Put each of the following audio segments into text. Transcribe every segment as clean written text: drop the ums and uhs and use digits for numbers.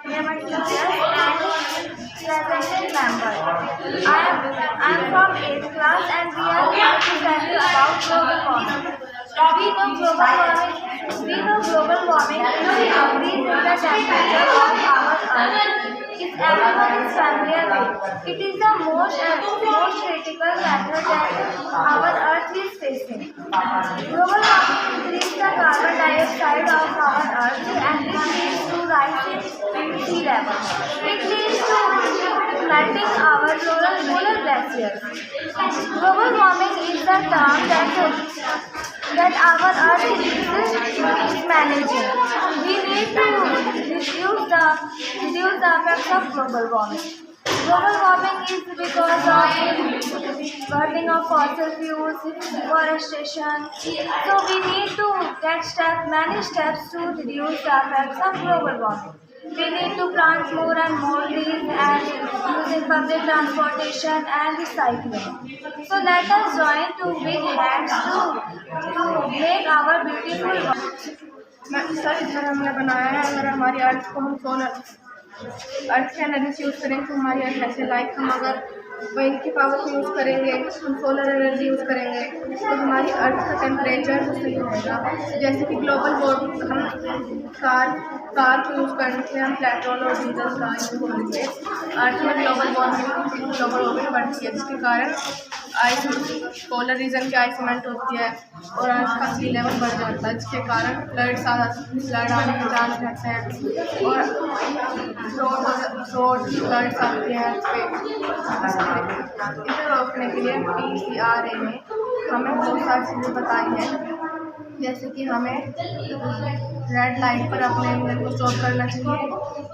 dear teachers and presented members. I am from 8th class and we are here to tell you about global warming. We know global warming is the increase in the temperature of our Earth. If everyone is familiar with, it is the most critical method that our Earth is facing. Global warming increases the carbon dioxide of our Earth and it leads to rise in sea level. It leads to melting our polar glaciers. Global warming is the term that our Earth is managing. We need to reduce the effects of global warming. Global warming is because of burning of fossil fuels, deforestation. So we need to get many steps to reduce the effects of global warming. We need to plant more and more trees and using public transportation and recycling. So let us join to big hands to make our beautiful world. Sir इस तरह हमने बनाया है। अगर हमारी अर्थ को हम solar अर्थ के एनर्जी से यूज़ करेंगे तो हमारी अर्थ ऐसे लाइक हम अगर विंड की पावर को यूज़ करेंगे, हम सोलर एनर्जी यूज़ करेंगे तो हमारी अर्थ का टेम्परेचर सही रहेगा। जैसे कि ग्लोबल वार्मिंग हम कार को यूज़ करके हम पेट्रोल और डीजल का यूज़ करेंगे, अर्थ में ग्लोबल वार्मिंग बढ़ती है जिसके कारण आइस पोलर रीजन की आइसमेंट होती है और अर्थ का सी लेवल बढ़ जाता है जिसके कारण फ्लड आने के चांस रहते हैं और रोड फ्लड्स आती हैं अर्थ पे। इसे रोकने के लिए PCRA ने हमें बहुत सारी चीज़ें बताई हैं, जैसे कि हमें रेड लाइट पर अपने इंजन को स्टॉप करना चाहिए,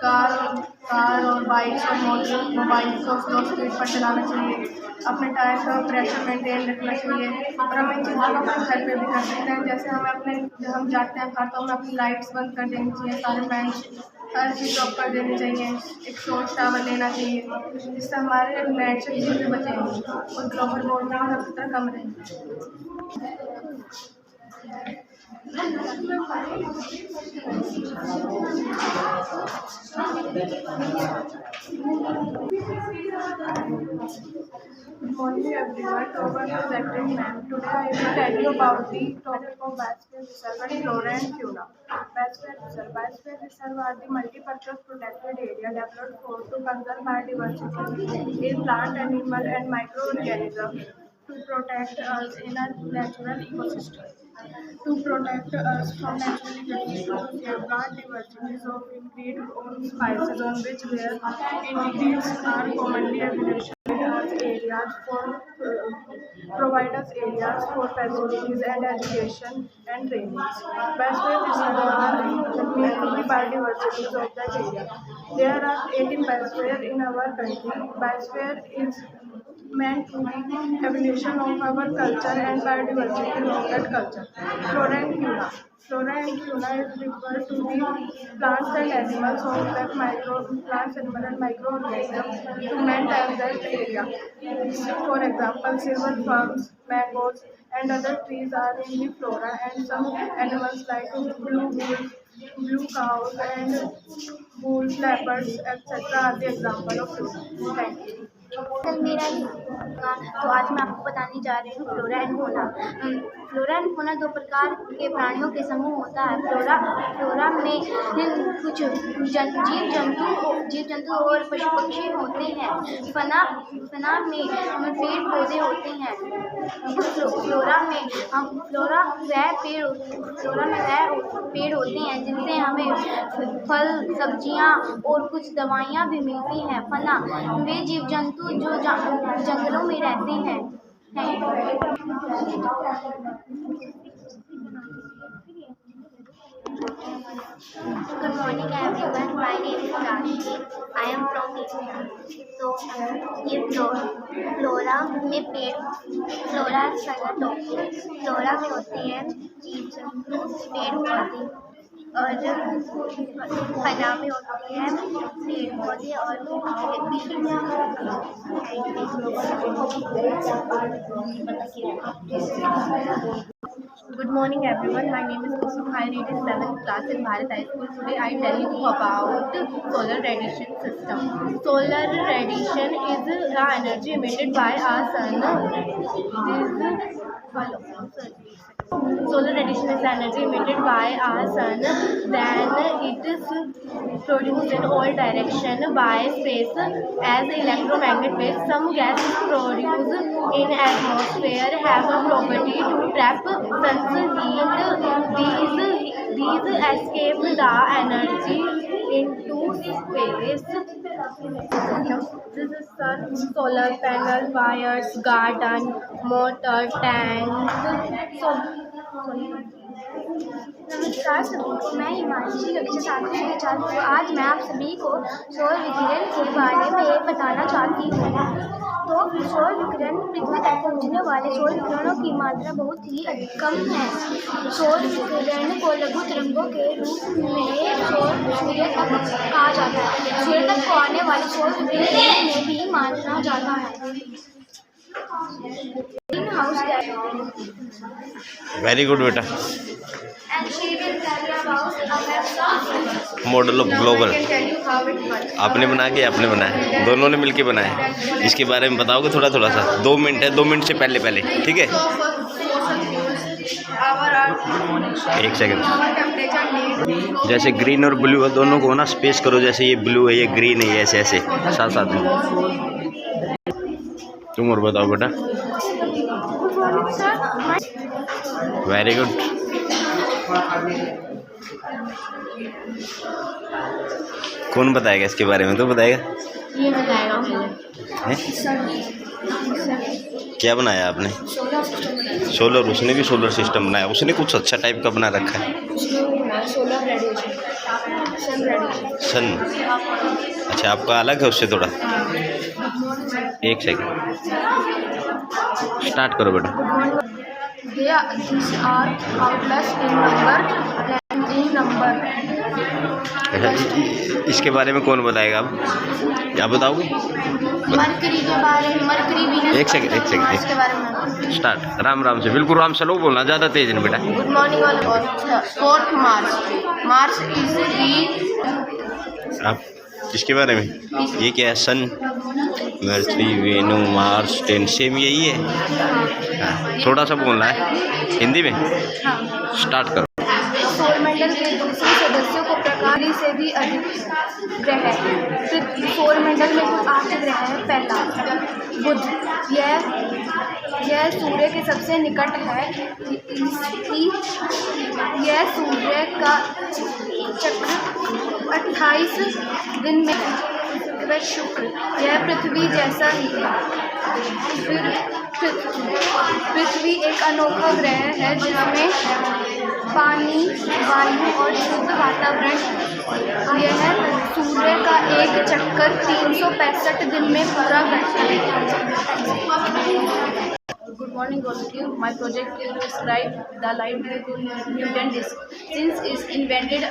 कार और बाइक्स और मोबाइल को स्लो स्पीड पर चलाना चाहिए, अपने टायर का प्रेशर मेंटेन रखना चाहिए और हम इन चीज़ों को अपने घर पे भी कर सकते हैं। जैसे जब हम जाते हैं कार तो हमें अपनी लाइट्स बंद कर देनी चाहिए, सारे फैंस हर चीज़ ऑफ कर देनी चाहिए, एक शॉर्ट शावर लेना चाहिए जिससे हमारे नेट से चीज़ें बचेंगी और ग्लोबल वार्मिंग का खतरा कम रहेगा। Good morning everyone, over presenting ma'am. Today I will tell you about the topic of biosphere reserve and flora and fauna. Biosphere reserve are the multi-purpose protected area developed to conserve biodiversity in plant, animal and microorganisms to protect us in a natural ecosystem. To protect us from naturally occurring plant diversities of ingredient own spices on which their ingredients are commonly available areas for provide us areas for facilities and education and training. Biosphere reserve are meant to be biodiversities of that area. There are 18 biosphere in our country. Biosphere is meant to be evolution of our culture and biodiversity of that culture. Flora and fauna. Flora and fauna is referred to the plants and animals of that plants, animal and microorganisms to maintain that area. For example, silver farms, mangoes and other trees are in the flora, and some animals like blue cows and bulls, leopards, etc. are the example of flora. Thank you. तो आज मैं आपको बताने जा रही हूँ flora and fauna. Flora and fauna दो प्रकार के प्राणियों के समूह होता है। फ्लोरा में कुछ जीव जंतु और पशु पक्षी होते हैं। फना में पेड़ पौधे होते हैं। फ्लोरा में वह पेड़ होते हैं जिनसे हमें फल, सब्जियां और कुछ दवाइयाँ भी मिलती हैं। फना वे जीव जंतु जो जंगलों में रहते हैं। Good morning everyone, my name is Rashi. I am from India. तो ये फ्लोरा में फ्लोरा में होते हैं जीव जंतु, पेड़ पौधे और फना में होते हैं पेड़ पौधे और Good morning everyone, my name is Kusum. I read in 7th class in Bharat High School. Today I tell you about solar radiation system. Solar radiation is the energy emitted by our sun. Solar radiation is the energy emitted by our sun. Then it is produced in all direction by space as electromagnet waves. Some gases produced in atmosphere have a property to trap sun's heat. These escape the energy into space. This is sun, solar panel, wires, garden, motor, tank. नमस्कार सभी को, मैं हिमांशी कक्षा 7वीं की छात्र हूँ। आज मैं आप सभी को सौर विकिरण के बारे में बताना चाहती हूँ। तो सौर विकिरण पृथ्वी तक पहुँचने वाले सौर विकिरणों की मात्रा बहुत ही कम है। सौर विकिरण को लघु तरंगों के रूप में सूर्य तक कहा जाता है। सूर्य तक को आने वाले सौर विकिरण में भी माना जाता है। Green house gas. Very good बेटा। And she will tell you about our model of global आपने बना के आपने बनाया, दोनों ने मिलके बनाया। इसके बारे में बताओगे थोड़ा थोड़ा सा? 2 मिनट है, 2 मिनट से पहले पहले, ठीक है? एक सेकंड। जैसे ग्रीन और ब्लू है, दोनों को ना स्पेस करो। जैसे ये ब्लू है, ये ग्रीन है, ये ऐसे ऐसे साथ साथ में। तुम और बताओ बेटा। Very good. कौन बताएगा इसके बारे में? तो बताएगा। ये बताएगा मुझे। क्या बनाया आपने? सोलर। उसने भी सोलर सिस्टम बनाया। उसने कुछ अच्छा टाइप का बना रखा है। Solar radiation, sun radiation. Sun. अच्छा, आपका अलग है उससे थोड़ा। एक सेकंड, स्टार्ट करो बेटा। These are countless in number. इसके बारे में कौन बताएगा? आप क्या बताओगे? मरकरी के बारे में। मरकरी भी एक सेकंड इसके बारे में स्टार्ट। राम राम से, बिल्कुल राम स्लो बोलना, ज़्यादा तेज नहीं बेटा। Good morning all. 4th March. Mars is the आप इसके बारे में ये क्या है? सन, मर्करी, वेनू, मार्स, टेन, सेम यही है। हाँ, थोड़ा सा बोलना है हिंदी में। स्टार्ट करो। सौरमंडल के दूसरे सदस्यों को प्रकाश से भी अधिक ग्रह है। सौरमंडल में कुल 8 ग्रह है। पहला बुध, यह सूर्य के सबसे निकट है। यह सूर्य का चक्र 28 दिन में। शुक्र, यह पृथ्वी जैसा ही है। फिर पृथ्वी एक अनोखा ग्रह है जिसमें पानी, वायु और शुद्ध वातावरण। यह सूर्य का एक चक्कर 365 दिन में पूरा करता है। Good morning all of you. My project is to describe the light Newton disk. Since is invented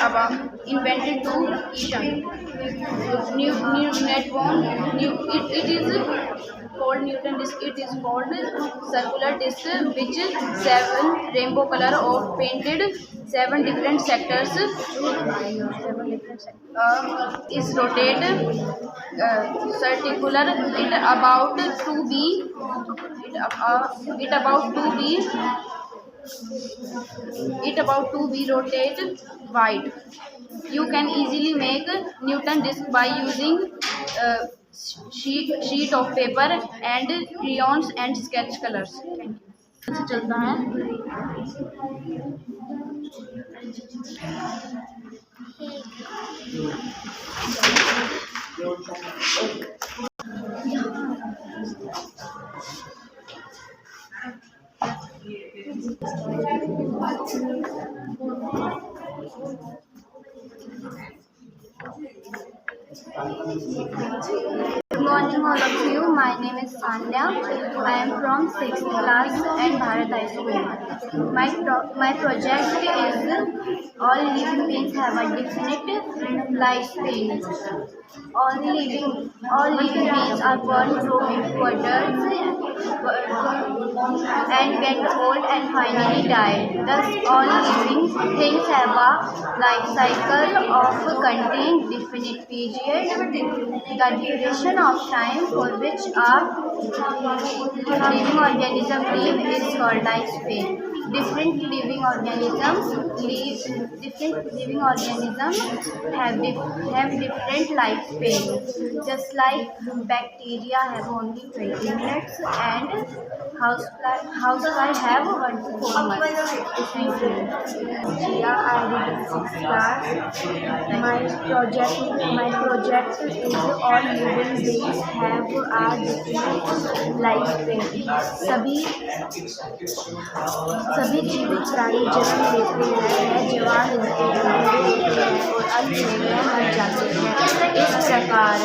to Eaton. It is called Newton disk. It is called circular disk which 7 rainbow color of painted 7 different sectors is rotate circular. It about to be rotate wide. You can easily make Newton disk by using sheet of paper and crayons and sketch colors. चलता है। Good morning, all of you. My name is Sandhya. I am from 6th class at Bharat High School. My project is all living beings have a definite lifespan. All living beings are born, grow into adults, and get old and finally die. Thus, all living things have a life cycle of containing definite period. The duration of time for which a living organism live is called lifespan. Different living organisms have different lifespan. Just like bacteria have only 20 minutes and housefly have 1 to 4 months. Thank you. Yeah, I read in 6th class. My project is all living beings have a different lifespan. सभी जीवित प्राणी जन्म लेते हैं, जवान होते हैं, बूढ़े होते हैं और अंत में मर जाते हैं। इस प्रकार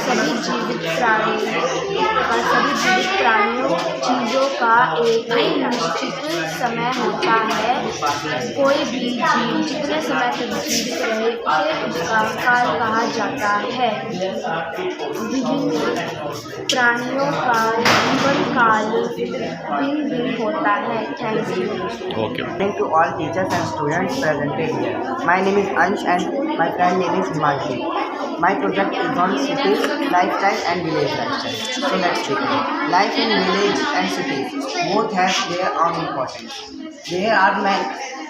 सभी जीवित प्राणियों चीज़ों का एक निश्चित समय होता है। कोई भी जीव जितने समय तक जीवित रहे उसे उसका काल कहा जाता है। विभिन्न प्राणियों का जीवन काल भिन्न होता है। Thank you. Okay. Thank to all teachers and students presented here. My name is Ansh and my friend name is Himanshi. My project is on city, lifestyle and village lifestyle. So let's begin. Life in village and city both have their own importance.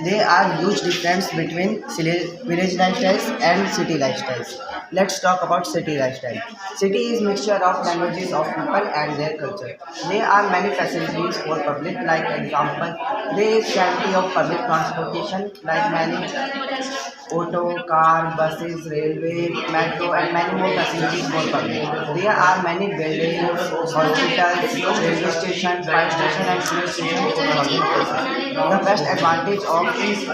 There are huge difference between village lifestyles and city lifestyles. Let's talk about city lifestyle. City is mixture of languages of people and their culture. There are many facilities for public, like example, there is plenty of public transportation like many auto, car, buses, railway, metro and many more facilities for public. There are many buildings, hospitals, railway stations, fire station and police stations for public places. The best advantage of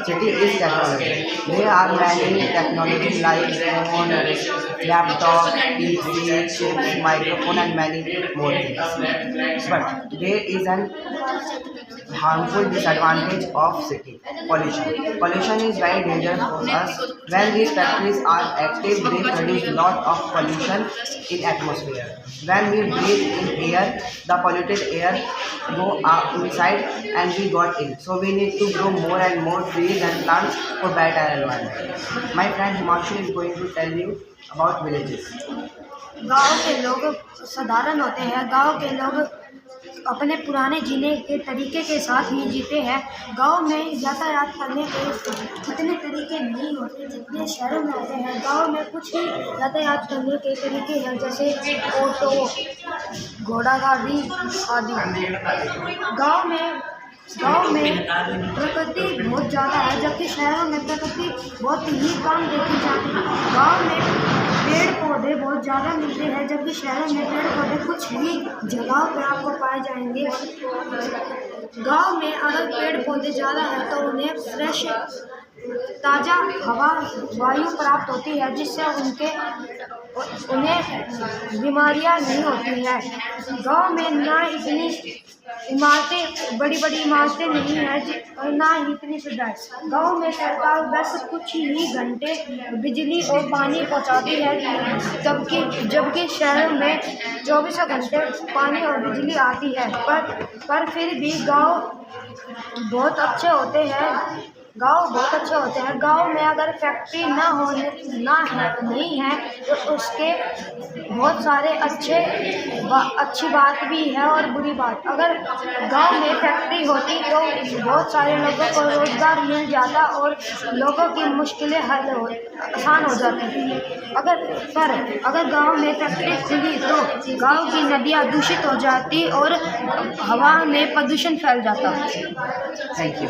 city is technology. There are many technology like phone, laptop, PC, chips, microphone and many more things. But there is an harmful disadvantage of city: pollution. Pollution is very dangerous for us. When these factories are active, they produce lot of pollution in atmosphere. When we breathe in air, the polluted air go inside and we got in. So we need to grow more and more trees and plants for better environment. My friend Himanshi is going to tell you about villages. गांव के लोग साधारण होते हैं। गांव के लोग अपने पुराने जीने के तरीके के साथ ही जीते हैं। गांव में यातायात करने के उतने तरीके नहीं होते जितने शहरों में होते हैं। गांव में कुछ ही यातायात करने के तरीके हैं, जैसे ऑटो, घोड़ा गाड़ी आदि। गांव में प्रकृति बहुत ज़्यादा है, जबकि शहरों में प्रकृति बहुत ही कम देखी जाती है। गांव में पेड़ पौधे बहुत ज़्यादा मिलते हैं, जबकि शहरों में पेड़ पौधे कुछ ही जगह पर आपको पाए जाएंगे। गांव में अगर पेड़ पौधे ज़्यादा हैं तो उन्हें फ्रेश ताज़ा हवा वायु प्राप्त होती है, जिससे उन्हें बीमारियां नहीं होती हैं। गांव में ना इतनी बड़ी इमारतें नहीं हैं और ना ही इतनी सुविधाएं। गांव में सरकार बस कुछ ही घंटे बिजली और पानी पहुंचाती है, जबकि शहरों में 24 घंटे पानी और बिजली आती है। पर फिर भी गांव बहुत अच्छे होते हैं। गांव में अगर फैक्ट्री नहीं है तो उसके बहुत सारे अच्छी बात भी है और बुरी बात। अगर गांव में फैक्ट्री होती तो बहुत सारे लोगों को रोजगार मिल जाता और लोगों की मुश्किलें आसान हो जाती। अगर गांव में फैक्ट्री खुली तो गांव की नदियां दूषित हो जाती और हवा में प्रदूषण फैल जाता। Thank you.